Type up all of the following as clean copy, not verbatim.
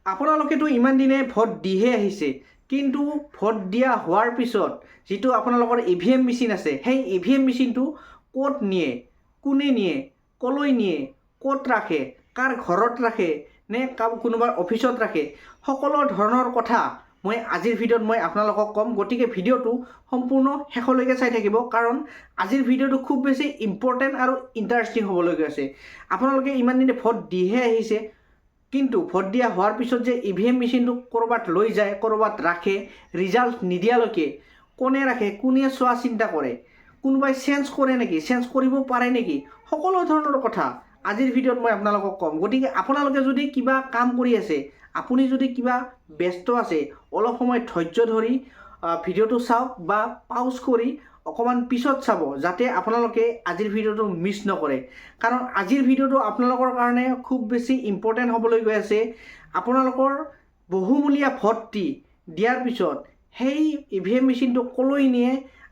আপোনালোকেতো ইমান দিনে ভোট দিহে আহিছে, কিন্তু ভোট দিয়া হোৱাৰ পিছত যিটো আপোনালোকৰ EVM মেচিন আছে, সেই EVM মেচিনটো ক'ত নিয়ে, কোনে নিয়ে, ক'লৈ নিয়ে, ক'ত ৰাখে, কাৰ ঘৰত ৰাখে নে কোনোবা অফিচত ৰাখে, সকলো ধৰণৰ কথা মই আজিৰ ভিডিঅ'ত মই আপোনালোকক ক'ম। গতিকে ভিডিঅ'টো সম্পূৰ্ণ শেষলৈকে চাই থাকিব, কাৰণ আজিৰ ভিডিঅ'টো খুব বেছি ইম্পৰ্টেণ্ট আৰু ইণ্টাৰেষ্টিং হ'বলৈ গৈ আছে। আপোনালোকে ইমান দিনে ভোট দিহে আহিছে, কিন্তু ভোট দিয়া হোৱাৰ পিছত যে EVM মেচিনটো ক'ৰবাত লৈ যায়, ক'ৰবাত ৰাখে, ৰিজাল্ট নিদিয়ালৈকে কোনে ৰাখে, কোনে চোৱা চিন্তা কৰে, কোনোবাই চেঞ্জ কৰে নেকি, চেঞ্জ কৰিব পাৰে নেকি, সকলো ধৰণৰ কথা আজিৰ ভিডিঅ'ত মই আপোনালোকক ক'ম। গতিকে আপোনালোকে যদি কিবা কাম কৰি আছে, আপুনি যদি কিবা ব্যস্ত আছে, অলপ সময় ধৈৰ্য ধৰি ভিডিঅ'টো চাওক বা পাউজ কৰি অকণমান পিছত চাব, যাতে আপোনালোকে আজিৰ ভিডিঅ'টো মিছ নকৰে। কাৰণ আজিৰ ভিডিঅ'টো আপোনালোকৰ কাৰণে খুব বেছি ইম্পৰ্টেণ্ট হ'বলৈ গৈ আছে। আপোনালোকৰ বহুমূলীয়া ভোট দিয়াৰ পিছত সেই EVM মেচিনটো ক'লৈ নিয়ে,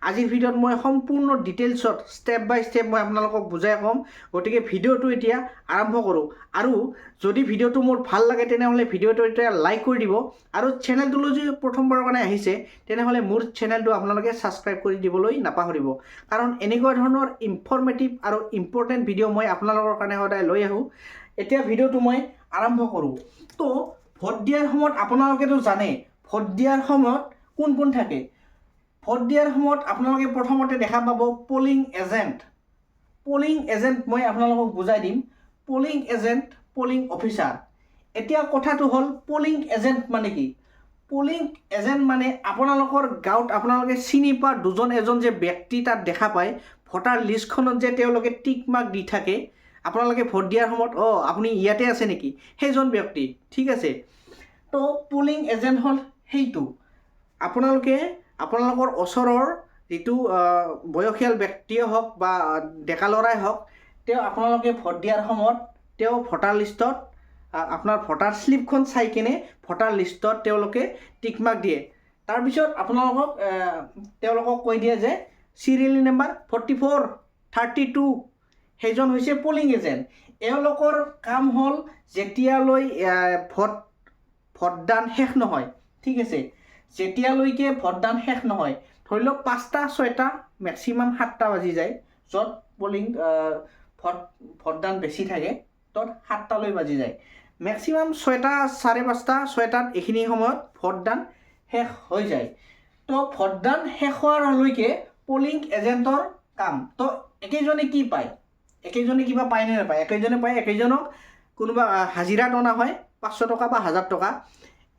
আজিৰ ভিডিঅ'ত মই সম্পূৰ্ণ ডিটেইলছত ষ্টেপ বাই ষ্টেপ মই আপোনালোকক বুজাই ক'ম। গতিকে ভিডিঅ'টো এতিয়া আৰম্ভ কৰোঁ। আৰু যদি ভিডিঅ'টো মোৰ ভাল লাগে তেনেহ'লে ভিডিঅ'টো এতিয়া লাইক কৰি দিব, আৰু চেনেলটোলৈ যদি প্ৰথমবাৰৰ কাৰণে আহিছে তেনেহ'লে মোৰ চেনেলটো আপোনালোকে ছাবস্ক্ৰাইব কৰি দিবলৈ নাপাহৰিব, কাৰণ এনেকুৱা ধৰণৰ ইনফৰ্মেটিভ আৰু ইম্পৰ্টেণ্ট ভিডিঅ' মই আপোনালোকৰ কাৰণে সদায় লৈ আহোঁ। এতিয়া ভিডিঅ'টো মই আৰম্ভ কৰোঁ। তো ভোট দিয়াৰ সময়ত আপোনালোকেতো জানে, ভোট দিয়াৰ সময়ত কোন কোন থাকে। ভোট দিয়াৰ সময়ত আপোনালোকে প্ৰথমতে দেখা পাব পলিং এজেণ্ট। পলিং এজেণ্ট মই আপোনালোকক বুজাই দিম। Polling agent, polling officer. এতিয়া কথাটো হ'ল পলিং এজেণ্ট মানে কি? পলিং এজেণ্ট মানে আপোনালোকৰ গাঁৱত আপোনালোকে চিনি পোৱা দুজন এজন যে ব্যক্তি তাত দেখা পায়, ভোটাৰ লিষ্টখনত যে তেওঁলোকে টিক মাৰ্ক দি থাকে, আপোনালোকে ভোট দিয়াৰ সময়ত আপুনি ইয়াতে আছে নেকি, সেইজন ব্যক্তি, ঠিক আছে। তো পলিং এজেণ্ট হ'ল সেইটো। আপোনালোকে আপোনালোকৰ ওচৰৰ যিটো বয়সীয়াল ব্যক্তিয়ে হওক বা ডেকা ল'ৰাই হওক, তেওঁ আপোনালোকে ভোট দিয়াৰ সময়ত তেওঁ ভোটাৰ লিষ্টত আপোনাৰ ভোটাৰ শ্লিপখন চাই কিনে ভোটাৰ লিষ্টত তেওঁলোকে টিক মাৰ্ক দিয়ে। তাৰপিছত তেওঁলোকক কৈ দিয়ে যে চিৰিয়েল নাম্বাৰ 44, 32 সেইজন হৈছে পলিং এজেণ্ট। এওঁলোকৰ কাম হ'ল যেতিয়ালৈ ভোটদান শেষ নহয়, ঠিক আছে, যেতিয়ালৈকে ভোটদান শেষ নহয়, ধৰি লওক 5টা 6টা মেক্সিমাম 7টা বাজি যায়, য'ত ভোটদান বেছি থাকে ত'ত 7টালৈ বাজি যায়, মেক্সিমাম 6টা 5:30 6টাত এইখিনি সময়ত ভোটদান শেষ হৈ যায়। তো ভোটদান শেষ হোৱালৈকে পলিং এজেণ্টৰ কাম। তো একেইজনে কি পায়, একেইজনে কিবা পায় নে নাপায়? একেইজনে পায়। একেইজনক কোনোবা হাজিৰা টনা হয় 500 টকা বা 1000 টকা।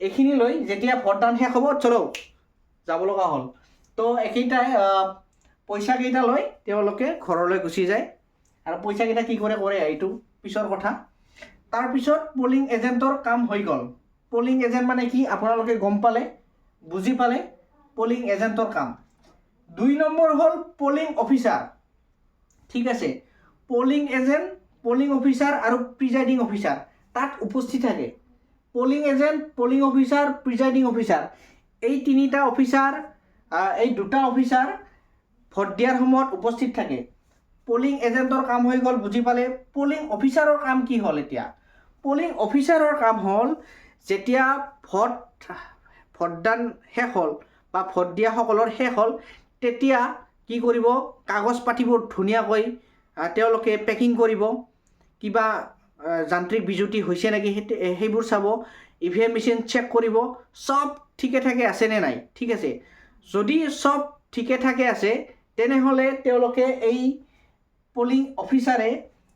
এইখিনি লৈ যেতিয়া ভোটদান শেষ হ'ব, চলো যাব লগা হ'ল, তো একেইটাই পইচাকেইটা লৈ তেওঁলোকে ঘৰলৈ গুচি যায়। আৰু পইচাকেইটা কি কৰে এইটো পিছৰ কথা। তাৰপিছত পলিং এজেণ্টৰ কাম হৈ গ'ল। পলিং এজেণ্ট মানে কি আপোনালোকে গম পালে, বুজি পালে, পলিং এজেণ্টৰ কাম। 2 নম্বৰ হ'ল পলিং অফিচাৰ, ঠিক আছে। পলিং এজেণ্ট, পলিং অফিচাৰ আৰু প্ৰিজাইডিং অফিচাৰ তাত উপস্থিত থাকে। Polling agent, polling officer, presiding officer, এই 3টা অফিচাৰ, এই 2টা অফিচাৰ ভোট দিয়াৰ সময়ত উপস্থিত থাকে। পলিং এজেণ্টৰ কাম হৈ গ'ল, বুজি পালে। পলিং অফিচাৰৰ কাম কি হ'ল এতিয়া? পলিং অফিচাৰৰ কাম হ'ল যেতিয়া ভোটদান শেষ হ'ল বা ভোট দিয়াসকলৰ শেষ হ'ল, তেতিয়া কি কৰিব, কাগজ পাতিবোৰ ধুনীয়াকৈ তেওঁলোকে পেকিং কৰিব, কিবা যান্ত্ৰিক বিজুতি হৈছে নেকি সেইবোৰ চাব, EVM মেচিন চেক কৰিব, চব ঠিকে ঠাকে আছেনে নাই, ঠিক আছে। যদি চব ঠিকে ঠাকে আছে তেনেহ'লে তেওঁলোকে এই পলিং অফিচাৰে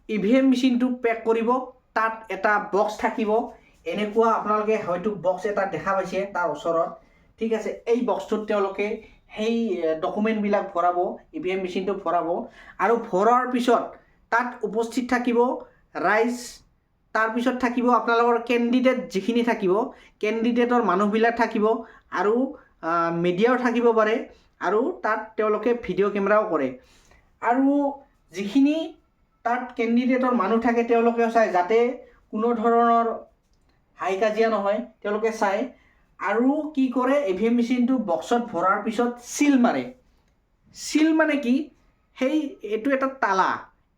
EVM মেচিনটো পেক কৰিব। তাত এটা বক্স থাকিব, এনেকুৱা আপোনালোকে হয়তো বক্স এটা দেখা পাইছে তাৰ ওচৰত, ঠিক আছে। এই বক্সটোত তেওঁলোকে সেই ডকুমেণ্টবিলাক ভৰাব, EVM মেচিনটো ভৰাব, আৰু ভৰোৱাৰ পিছত তাত উপস্থিত থাকিব ৰাইজ। তাৰপিছত থাকিব আপোনালোকৰ কেণ্ডিডেট, যিখিনি থাকিব কেণ্ডিডেটৰ মানুহবিলাক থাকিব, আৰু মিডিয়াও থাকিব পাৰে, আৰু তাত তেওঁলোকে ভিডিঅ' কেমেৰাও কৰে। আৰু যিখিনি তাত কেণ্ডিডেটৰ মানুহ থাকে তেওঁলোকেও চায় যাতে কোনো ধৰণৰ হাই কাজিয়া নহয়, তেওঁলোকে চায়। আৰু কি কৰে, EVM মেচিনটো বক্সত ভৰাৰ পিছত চিল মাৰে। চিল মানে কি, এইটো এটা তালা,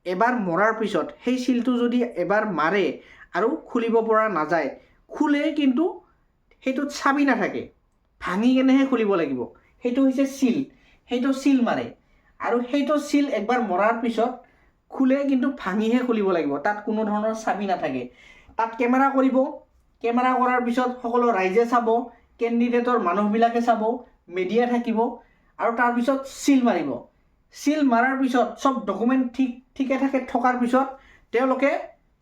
এবাৰ মৰাৰ পিছত সেই চিলটো যদি এবাৰ মাৰে আৰু খুলিব পৰা নাযায়, খোলে কিন্তু সেইটোত চাবি নাথাকে, ভাঙি কেনেহে খুলিব লাগিব। সেইটো হৈছে চিল, সেইটো চিল মাৰে। আৰু সেইটো চিল একবাৰ মৰাৰ পিছত খোলে কিন্তু ভাঙিহে খুলিব লাগিব, তাত কোনো ধৰণৰ চাবি নাথাকে। তাত কেমেৰা কৰিব, কেমেৰা কৰাৰ পিছত সকলো ৰাইজে চাব, কেণ্ডিডেটৰ মানুহবিলাকে চাব, মিডিয়া থাকিব, আৰু তাৰপিছত চিল মাৰিব। চিল মাৰাৰ পিছত চব ডকুমেণ্ট ঠিকে ঠাকে থকাৰ পিছত তেওঁলোকে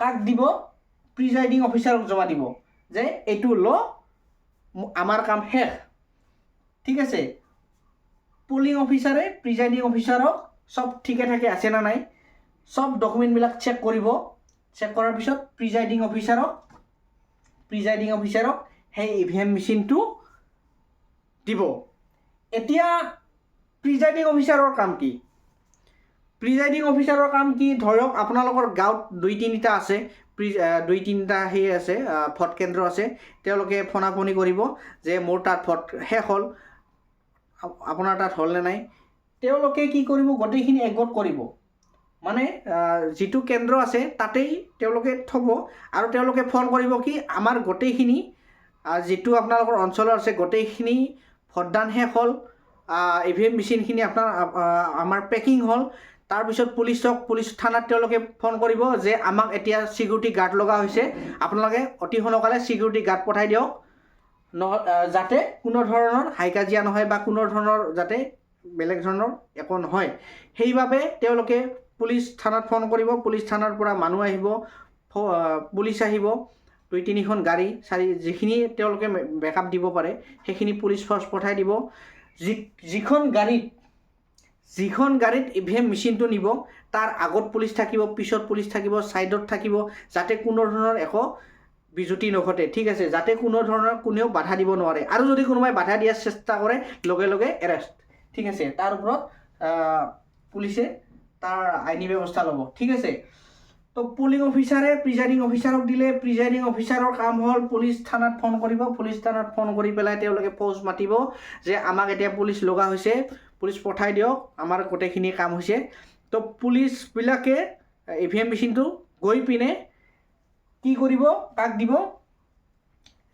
কাক দিব? প্ৰিজাইডিং অফিচাৰক জমা দিব যে এইটো আমাৰ কাম শেষ। ঠিক আছে, পুলিং অফিচাৰে প্ৰিজাইডিং অফিচাৰক চব ঠিকে ঠাকে আছে না নাই চব ডকুমেণ্টবিলাক চেক কৰিব। চেক কৰাৰ পিছত প্ৰিজাইডিং অফিচাৰক সেই EVM মেচিনটো দিব। এতিয়া প্ৰিজাইডিং অফিচাৰৰ কাম কি? প্ৰিজাইডিং অফিচাৰৰ কাম কি? ধৰক আপোনালোকৰ গাঁৱত 2-3টা আছে, 2-3টা সেই আছে, ভোট কেন্দ্ৰ আছে। তেওঁলোকে ফোনাফোনি কৰিব যে মোৰ তাত ভোট শেষ হ'ল, আপোনাৰ তাত হ'লনে নাই। তেওঁলোকে কি কৰিব? গোটেইখিনি একগোট কৰিব, মানে যিটো কেন্দ্ৰ আছে তাতেই তেওঁলোকে থ'ব, আৰু তেওঁলোকে ফোন কৰিব কি আমাৰ গোটেইখিনি যিটো আপোনালোকৰ অঞ্চলৰ আছে গোটেইখিনি ভোটদান শেষ হ'ল, EVM মেচিনখিনি আমাৰ পেকিং হ'ল। তাৰপিছত পুলিচ থানাত তেওঁলোকে ফোন কৰিব যে আমাক এতিয়া ছিকিউৰিটি গাৰ্ড লগা হৈছে, আপোনালোকে অতি সোনকালে ছিকিউৰিটি গাৰ্ড পঠাই দিয়ক, যাতে কোনো ধৰণৰ হাইকাজিয়া নহয় বা কোনো ধৰণৰ যাতে বেলেগ ধৰণৰ একো নহয়। সেইবাবে তেওঁলোকে পুলিচ থানাত ফোন কৰিব, পুলিচ থানাৰ পৰা মানুহ আহিব, পুলিচ আহিব, 2-3খন গাড়ী যিখিনি তেওঁলোকে বেকআপ দিব পাৰে সেইখিনি পুলিচ ফ'ৰ্চ পঠাই দিব। যিখন গাড়ীত EVM মেচিনটো নিব তাৰ আগত পুলিচ থাকিব, পিছত পুলিচ থাকিব, ছাইডত থাকিব, যাতে কোনো ধৰণৰ একো বিজুতি নঘটে। ঠিক আছে, যাতে কোনো ধৰণৰ কোনেও বাধা দিব নোৱাৰে, আৰু যদি কোনোবাই বাধা দিয়াৰ চেষ্টা কৰে লগে লগে এৰেষ্ট। ঠিক আছে, তাৰ ওপৰত পুলিচে তাৰ আইনী ব্যৱস্থা ল'ব। ঠিক আছে, তো পুলিং অফিচাৰে প্ৰিজাইডিং অফিচাৰক দিলে, প্ৰিজাইডিং অফিচাৰৰ কাম হ'ল পুলিচ থানাত ফোন কৰিব, পুলিচ থানাত ফোন কৰি পেলাই তেওঁলোকে ফৌজ মাতিব যে আমাক এতিয়া পুলিচ লগা হৈছে, পুলিচ পঠাই দিয়ক, আমাৰ গোটেইখিনি কাম হৈছে। তো পুলিচবিলাকে EVM মেচিনটো গৈ পিনে কি কৰিব? কাক দিব?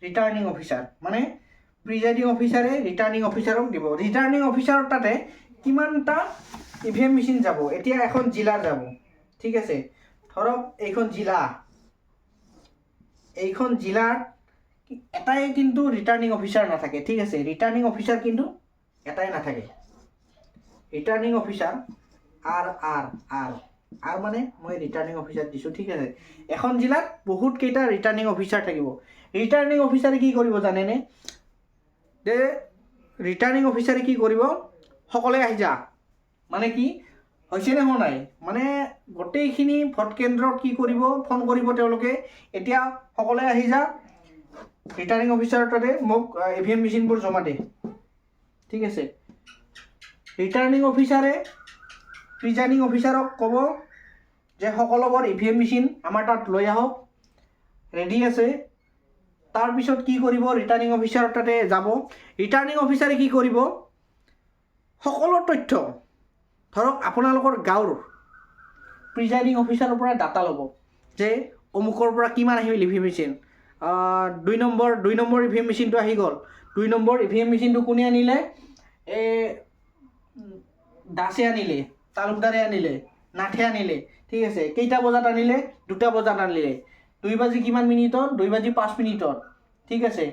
ৰিটাৰ্ণিং অফিচাৰ, মানে প্ৰিজাইডিং অফিচাৰে ৰিটাৰ্ণিং অফিচাৰক দিব। ৰিটাৰ্ণিং অফিচাৰৰ তাতে কিমানটা EVM মেচিন যাব? এতিয়া এখন জিলাৰ যাব। ঠিক আছে, ধৰক এইখন জিলাৰ এটাই কিন্তু ৰিটাৰ্ণিং অফিচাৰ নাথাকে। ঠিক আছে, ৰিটাৰ্ণিং অফিচাৰ কিন্তু এটাই নাথাকে। ৰিটাৰ্ণিং অফিচাৰ আৰ মানে মই ৰিটাৰ্ণিং অফিচাৰ দিছোঁ। ঠিক আছে, এখন জিলাত বহুত কেইটা ৰিটাৰ্ণিং অফিচাৰ থাকিব। ৰিটাৰ্ণিং অফিচাৰে কি কৰিব জানেনে? যে ৰিটাৰ্ণিং অফিচাৰে কি কৰিব? সকলোৱে আহি যা, মানে কি হৈছে নে হোৱা নাই, মানে গোটেইখিনি ভোট কেন্দ্ৰত কি কৰিব? ফোন কৰিব তেওঁলোকে, এতিয়া সকলোৱে আহি যা, ৰিটাৰ্ণিং অফিচাৰৰ তাতে মোক EVM মেচিনবোৰ জমা দে। ঠিক আছে, ৰিটাৰ্ণিং অফিচাৰে প্ৰিজাইডিং অফিচাৰক ক'ব যে সকলোবোৰ EVM মেচিন আমাৰ তাত লৈ আহক, ৰেডি আছে। তাৰপিছত কি কৰিব? ৰিটাৰ্ণিং অফিচাৰৰ তাতে যাব। ৰিটাৰ্ণিং অফিচাৰে কি কৰিব? সকলো তথ্য, ধৰক আপোনালোকৰ গাঁৱৰ প্ৰিজাইডিং অফিচাৰৰ পৰা ডাটা ল'ব যে অমুকৰ পৰা কিমান আহিল EVM মেচিন, 2 নম্বৰ EVM মেচিনটো আহি গ'ল। 2 নম্বৰ EVM মেচিনটো কোনে আনিলে? দাসে আনিলে, তালুকদাৰে আনিলে, নাথে আনিলে। ঠিক আছে, কেইটা বজাত আনিলে? 2টা বজাত আনিলে। 2 বাজি কিমান মিনিটত? 2 বাজি 5 মিনিটত। ঠিক আছে,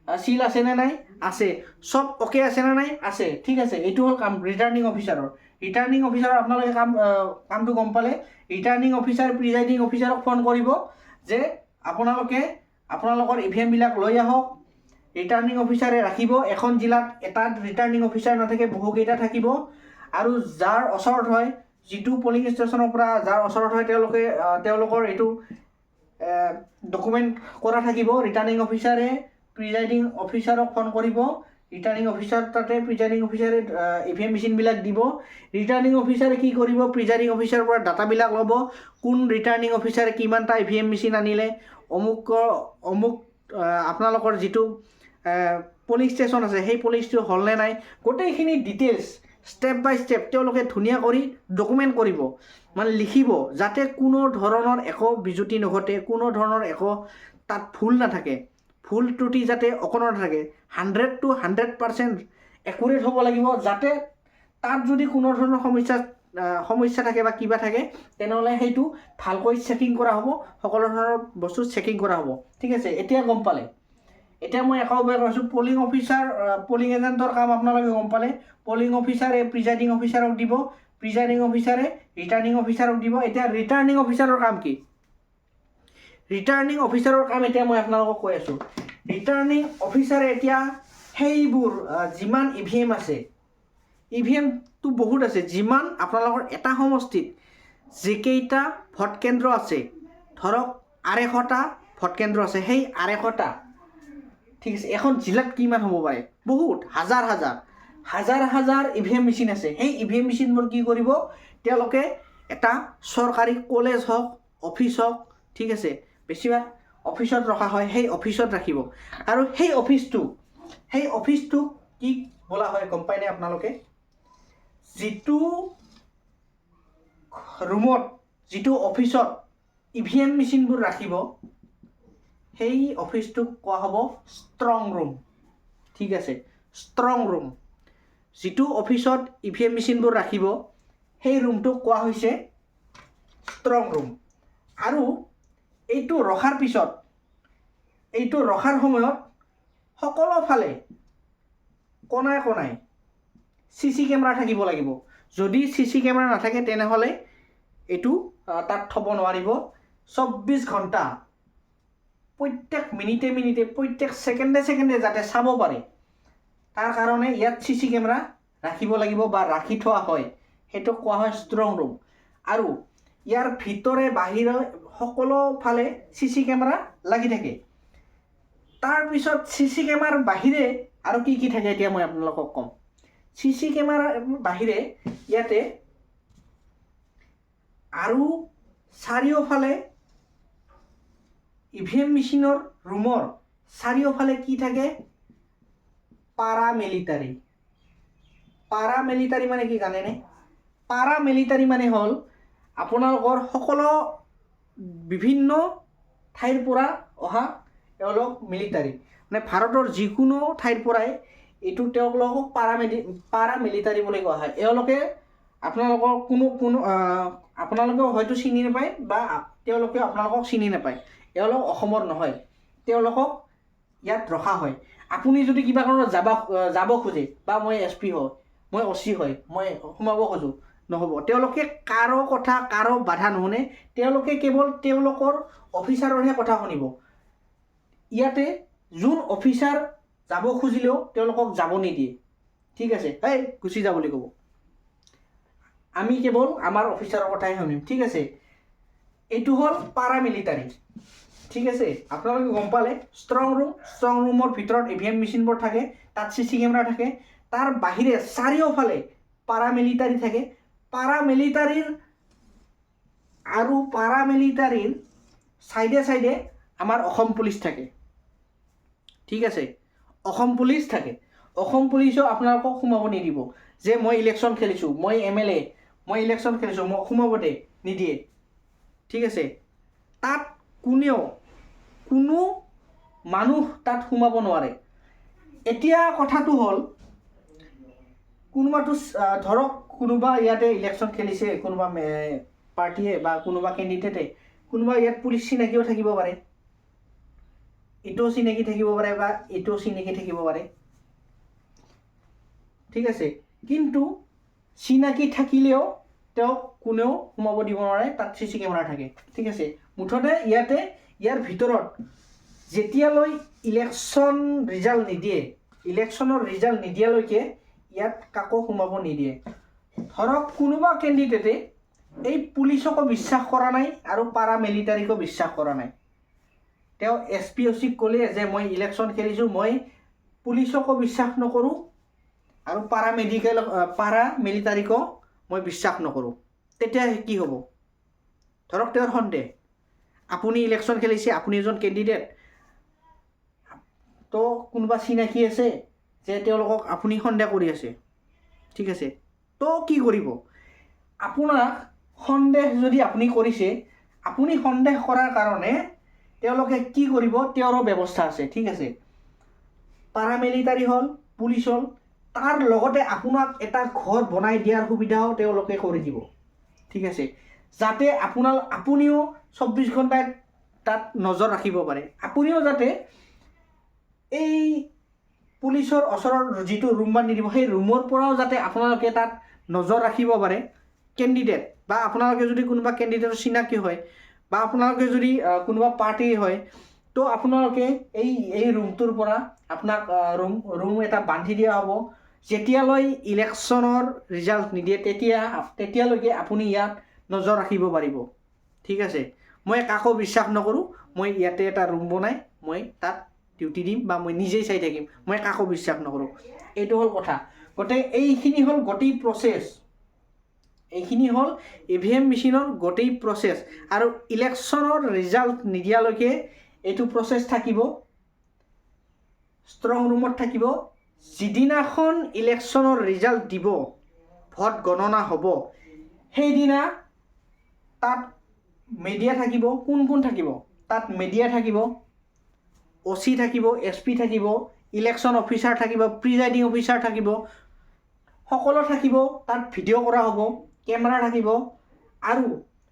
চিল আছেনে নাই? আছে। চব অ'কে আছেনে নাই? আছে। ঠিক আছে, এইটো হ'ল কাম ৰিটাৰ্ণিং অফিচাৰৰ। ৰিটাৰ্ণিং অফিচাৰৰ আপোনালোকে কামটো গম পালে। ৰিটাৰ্ণিং অফিচাৰ প্ৰিজাইডিং অফিচাৰক ফোন কৰিব যে আপোনালোকৰ EVMবিলাক লৈ আহক। ৰিটাৰ্ণিং অফিচাৰে ৰাখিব। এখন জিলাত এটা ৰিটাৰ্ণিং অফিচাৰ নাথাকে, বহুকেইটা থাকিব। আৰু যাৰ ওচৰত হয়, যিটো পলিং ষ্টেচনৰ পৰা যাৰ ওচৰত হয় তেওঁলোকৰ এইটো ডকুমেণ্ট কৰা থাকিব। ৰিটাৰ্ণিং অফিচাৰে প্ৰিজাইডিং অফিচাৰক ফোন কৰিব, ৰিটাৰ্ণিং অফিচাৰ তাতে প্ৰিজাইডিং অফিচাৰে EVM মেচিনবিলাক দিব। ৰিটাৰ্ণিং অফিচাৰে কি কৰিব? প্ৰিজাইডিং অফিচাৰৰ পৰা ডাটাবিলাক ল'ব, কোন ৰিটাৰ্ণিং অফিচাৰে কিমানটা EVM মেচিন আনিলে, অমুক আপোনালোকৰ যিটো পলিং ষ্টেচন আছে সেই পলিংটো হ'লনে নাই, গোটেইখিনি ডিটেইলছ ষ্টেপ বাই ষ্টেপ তেওঁলোকে ধুনীয়া কৰি ডকুমেণ্ট কৰিব, মানে লিখিব, যাতে কোনো ধৰণৰ একো বিজুতি নঘটে, কোনো ধৰণৰ একো তাত ভুল নাথাকে। ভুল ত্ৰুটি যাতে অকণো নাথাকে, 100 to 100% একুৰেট হ'ব লাগিব, যাতে তাত যদি কোনো ধৰণৰ সমস্যা থাকে বা কিবা থাকে তেনেহ'লে সেইটো ভালকৈ চেকিং কৰা হ'ব, সকলো ধৰণৰ বস্তু চেকিং কৰা হ'ব। ঠিক আছে, এতিয়া গম পালে। এতিয়া মই একেবাৰে কৈছোঁ, পলিং অফিচাৰ, পলিং এজেণ্টৰ কাম আপোনালোকে গম পালে। পলিং অফিচাৰে প্ৰিজাইডিং অফিচাৰক দিব, প্ৰিজাইডিং অফিচাৰে ৰিটাৰ্ণিং অফিচাৰক দিব। এতিয়া ৰিটাৰ্ণিং অফিচাৰৰ কাম কি? ৰিটাৰ্ণিং অফিচাৰৰ কাম এতিয়া মই আপোনালোকক কৈ আছোঁ। ৰিটাৰ্ণিং অফিচাৰে এতিয়া সেইবোৰ যিমান EVM আছে, EVMটো বহুত আছে, যিমান আপোনালোকৰ এটা সমষ্টিত যিকেইটা ভোট কেন্দ্ৰ আছে, ধৰক 250টা ভোট কেন্দ্ৰ আছে, সেই 250টা, ঠিক আছে, এখন জিলাত কিমান হ'ব পাৰে? বহুত, হাজাৰ EVM মেচিন আছে। সেই EVM মেচিনবোৰ কি কৰিব? তেওঁলোকে এটা চৰকাৰী কলেজ হওক, অফিচ হওক, ঠিক আছে, বেছিভাগ অফিচত ৰখা হয়, সেই অফিচত ৰাখিব। আৰু সেই অফিচটোক কি বোলা হয় গম পায়নে আপোনালোকে? যিটো ৰুমত, যিটো অফিচত EVM মেচিনবোৰ ৰাখিব, সেই অফিচটোক কোৱা হ'ব ষ্ট্ৰং ৰুম। ঠিক আছে, ষ্ট্ৰং ৰুম। যিটো অফিচত EVM মেচিনবোৰ ৰাখিব, সেই ৰুমটোক কোৱা হৈছে ষ্ট্ৰং ৰুম। আৰু এইটো ৰখাৰ পিছত, এইটো ৰখাৰ সময়ত সকলো ফালে কোণাই কোণাই CC কেমেৰা থাকিব লাগিব। যদি CC কেমেৰা নাথাকে তেনেহ'লে এইটো তাত থ'ব নোৱাৰিব। 24 ঘণ্টা প্ৰত্যেক মিনিটে মিনিটে, প্ৰত্যেক ছেকেণ্ডে যাতে চাব পাৰে, তাৰ কাৰণে ইয়াত CC কেমেৰা ৰাখিব লাগিব বা ৰাখি থোৱা হয়। সেইটোক কোৱা হয় ষ্ট্ৰং ৰুম। আৰু ইয়াৰ ভিতৰে বাহিৰে সকলো ফালে CC কেমেৰা লাগি থাকে। তাৰপিছত CC কেমেৰাৰ বাহিৰে আৰু কি কি থাকে এতিয়া মই আপোনালোকক ক'ম। CC কেমেৰাৰ বাহিৰে ইয়াতে আৰু চাৰিওফালে EVM মেচিনৰ ৰুমৰ চাৰিওফালে কি থাকে? পাৰামিলিটাৰী। পাৰামিলিটাৰী মানে কি জানেনে? পাৰামিলিটাৰী মানে হ'ল আপোনালোকৰ সকলো বিভিন্ন ঠাইৰ পৰা অহা এওঁলোক মিলিটাৰী, মানে ভাৰতৰ যিকোনো ঠাইৰ পৰাই এইটো তেওঁলোকক পাৰামিলিটাৰী বুলি কোৱা হয়। এওঁলোকে আপোনালোকৰ আপোনালোকেও হয়তো চিনি নাপায় বা তেওঁলোকে আপোনালোকক চিনি নাপায়। এওঁলোক অসমৰ নহয়, তেওঁলোকক ইয়াত ৰখা হয়। আপুনি যদি কিবা কাৰণত যাব খোজে, বা মই SP হয়, মই OC হয়, মই সোমাব খোজোঁ, নহ'ব। তেওঁলোকে কাৰো কথা, কাৰো বাধা নুশুনে। তেওঁলোকে কেৱল তেওঁলোকৰ অফিচাৰৰহে কথা শুনিব। ইয়াতে যোন অফিচাৰ যাব খুজিলেও তেওঁলোকক যাব নিদিয়ে। ঠিক আছে, এই গুচি যা বুলি ক'ব। আমি কেৱল আমাৰ অফিচাৰৰ কথাই শুনিম। ঠিক আছে, এইটো হ'ল পাৰামিলিটাৰী। ঠিক আছে, আপোনালোকে গম পালে। ষ্ট্ৰং ৰুমৰ ভিতৰত EVM মেচিনবোৰ থাকে, তাত CC কেমেৰা থাকে। তাৰ বাহিৰে চাৰিওফালে পাৰামিলিটাৰী থাকে। পাৰামিলিটাৰীৰ চাইডে চাইডে আমাৰ অসম পুলিচ থাকে। ঠিক আছে, অসম পুলিচ থাকে। অসম পুলিচেও আপোনালোকক সোমাব নিদিব। যে মই ইলেকশ্যন খেলিছোঁ, মই MLA, মই ইলেকশ্যন খেলিছোঁ, মই সোমাব নিদিয়ে। ঠিক আছে, তাত কোনো মানুহ তাত সোমাব নোৱাৰে। এতিয়া কথাটো হ'ল, ধৰক কোনোবা ইয়াতে ইলেকশ্যন খেলিছে, কোনোবা পাৰ্টীয়ে বা কোনোবা কেণ্ডিডেটে, কোনোবা ইয়াত পুলিচ চিনাকিও থাকিব পাৰে, এইটোও চিনাকি থাকিব পাৰে বা এইটোও চিনাকি থাকিব পাৰে। ঠিক আছে, কিন্তু চিনাকি থাকিলেও তেওঁক কোনেও সোমাব দিব নোৱাৰে, তাত CC কেমেৰা থাকে। ঠিক আছে, মুঠতে ইয়াৰ ভিতৰত যেতিয়ালৈ ইলেকশ্যনৰ ৰিজাল্ট নিদিয়ালৈকে ইয়াত কাকো সোমাব নিদিয়ে। ধৰক কোনোবা কেণ্ডিডেটে এই পুলিচকো বিশ্বাস কৰা নাই আৰু পাৰামিলিটাৰীকো বিশ্বাস কৰা নাই। তেওঁ SP OCক ক'লে যে মই ইলেকশ্যন খেলিছোঁ, মই পুলিচকো বিশ্বাস নকৰোঁ আৰু পাৰামিলিটাৰীকো মই বিশ্বাস নকৰোঁ। তেতিয়া কি হ'ব? ধৰক তেওঁৰ সন্দেহ, আপুনি ইলেকশ্যন খেলিছে, আপুনি এজন কেণ্ডিডেট, তো কোনোবা চিনাকি আছে যে তেওঁলোকক আপুনি সন্দেহ কৰি আছে। ঠিক আছে, তো কি কৰিব? আপোনাক সন্দেহ যদি আপুনি কৰিছে, আপুনি সন্দেহ কৰাৰ কাৰণে তেওঁলোকে কি কৰিব তেওঁৰো ব্যৱস্থা আছে, ঠিক আছে। পাৰামিলিটাৰী হ'ল, পুলিচ হ'ল, তাৰ লগতে আপোনাক এটা ঘৰ বনাই দিয়াৰ সুবিধাও তেওঁলোকে কৰি দিব, ঠিক আছে, যাতে আপুনিও 24 ঘণ্টাই তাত নজৰ ৰাখিব পাৰে। আপুনিও যাতে এই পুলিচৰ ওচৰৰ যিটো ৰুম বান্ধি দিব সেই ৰুমৰ পৰাও যাতে আপোনালোকে তাত নজৰ ৰাখিব পাৰে। কেণ্ডিডেট বা আপোনালোকে যদি কোনোবা কেণ্ডিডেটৰ চিনাকি হয় বা আপোনালোকে যদি কোনোবা পাৰ্টি হয়, তো আপোনালোকে এই ৰুমটোৰ পৰা আপোনাক ৰুম এটা বান্ধি দিয়া হ'ব। যেতিয়ালৈ ইলেকশ্যনৰ ৰিজাল্ট নিদিয়ে তেতিয়ালৈকে আপুনি ইয়াত নজৰ ৰাখিব পাৰিব, ঠিক আছে। মই কাকো বিশ্বাস নকৰোঁ, মই ইয়াতে এটা ৰুম বনাই মই তাত ডিউটি দিম বা মই নিজেই চাই থাকিম, মই কাকো বিশ্বাস নকৰোঁ। এইটো হ'ল কথা। গতিকে এইখিনি হ'ল গোটেই প্ৰচেছ, এইখিনি হ'ল EVM মেচিনৰ গোটেই প্ৰচেছ। আৰু ইলেকশ্যনৰ ৰিজাল্ট নিদিয়ালৈকে এইটো প্ৰচেছ থাকিব, ষ্ট্ৰং ৰুমত থাকিব। যিদিনাখন ইলেকশ্যনৰ ৰিজাল্ট দিব, ভোট গণনা হ'ব, সেইদিনা তাত মিডিয়া থাকিব। কোন থাকিব তাত? মিডিয়া থাকিব, OC থাকিব, SP থাকিব, ইলেকশ্যন অফিচাৰ থাকিব, প্ৰিজাইডিং অফিচাৰ থাকিব, সকলো থাকিব। তাত ভিডিঅ' কৰা হ'ব, কেমেৰা থাকিব। আৰু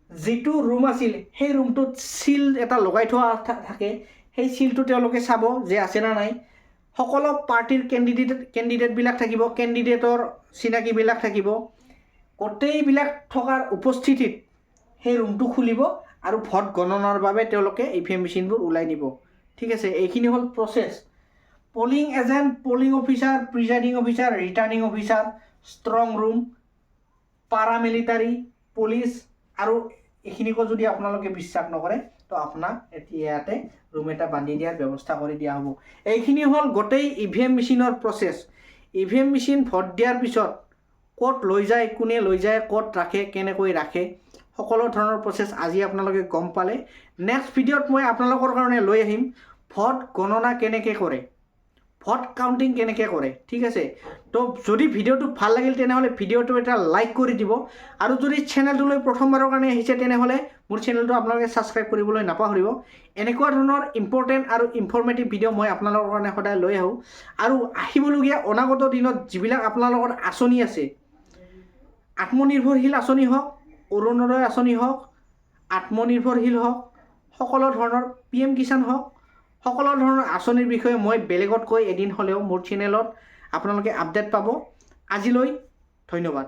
যিটো ৰুম আছিল সেই ৰুমটোত চিল এটা লগাই থোৱা থাকে, সেই চিলটো তেওঁলোকে চাব যে আছে না নাই। সকলো পাৰ্টিৰ কেণ্ডিডেটবিলাক থাকিব, কেণ্ডিডেটৰ চিনাকিবিলাক থাকিব। গোটেইবিলাক থকাৰ উপস্থিতিত সেই ৰুমটো খুলিব আৰু ভোট গণনাৰ বাবে তেওঁলোকে EVM মেচিনবোৰ ওলাই নিব, ঠিক আছে। এইখিনি হ'ল process. Polling agent, polling officer, presiding officer, returning officer, strong room, paramilitary, police. আৰু এইখিনিকো যদি আপোনালোকে বিশ্বাস নকৰে তো আপোনাক ইয়াতে ৰুম এটা বান্ধি দিয়াৰ ব্যৱস্থা কৰি দিয়া হ'ব। এইখিনি হ'ল গোটেই EVM মেচিনৰ প্ৰচেছ। EVM মেচিন ভোট দিয়াৰ পিছত ক'ত লৈ যায়, কোনে লৈ যায়, ক'ত ৰাখে, কেনেকৈ ৰাখে, সকলো ধৰণৰ প্ৰচেছ আজি আপোনালোকে গম পালে। নেক্সট ভিডিঅ'ত মই আপোনালোকৰ কাৰণে লৈ আহিম ভোট গণনা কেনেকৈ কৰে, ভোট কাউণ্টিং কেনেকৈ কৰে, ঠিক আছে। তো যদি ভিডিঅ'টো ভাল লাগিল তেনেহ'লে ভিডিঅ'টো এটা লাইক কৰি দিব। আৰু যদি চেনেলটোলৈ প্ৰথমবাৰৰ কাৰণে আহিছে তেনেহ'লে মোৰ চেনেলটো আপোনালোকে ছাবস্ক্ৰাইব কৰিবলৈ নাপাহৰিব। এনেকুৱা ধৰণৰ ইম্পৰ্টেণ্ট আৰু ইনফৰ্মেটিভ ভিডিঅ' মই আপোনালোকৰ কাৰণে সদায় লৈ আহোঁ। আৰু আহিবলগীয়া অনাগত দিনত যিবিলাক আপোনালোকৰ আঁচনি আছে, আত্মনিৰ্ভৰশীল আঁচনি হওক, অৰুণোদয় আঁচনি হওক, আত্মনিৰ্ভৰশীল হওক, সকলো ধৰণৰ PM কিষাণ হওক, সকলো ধৰণৰ আঁচনিৰ বিষয়ে মই বেলেগতকৈ এদিন হ'লেও মোৰ চেনেলত আপোনালোকে আপডেট পাব। আজিলৈ ধন্যবাদ।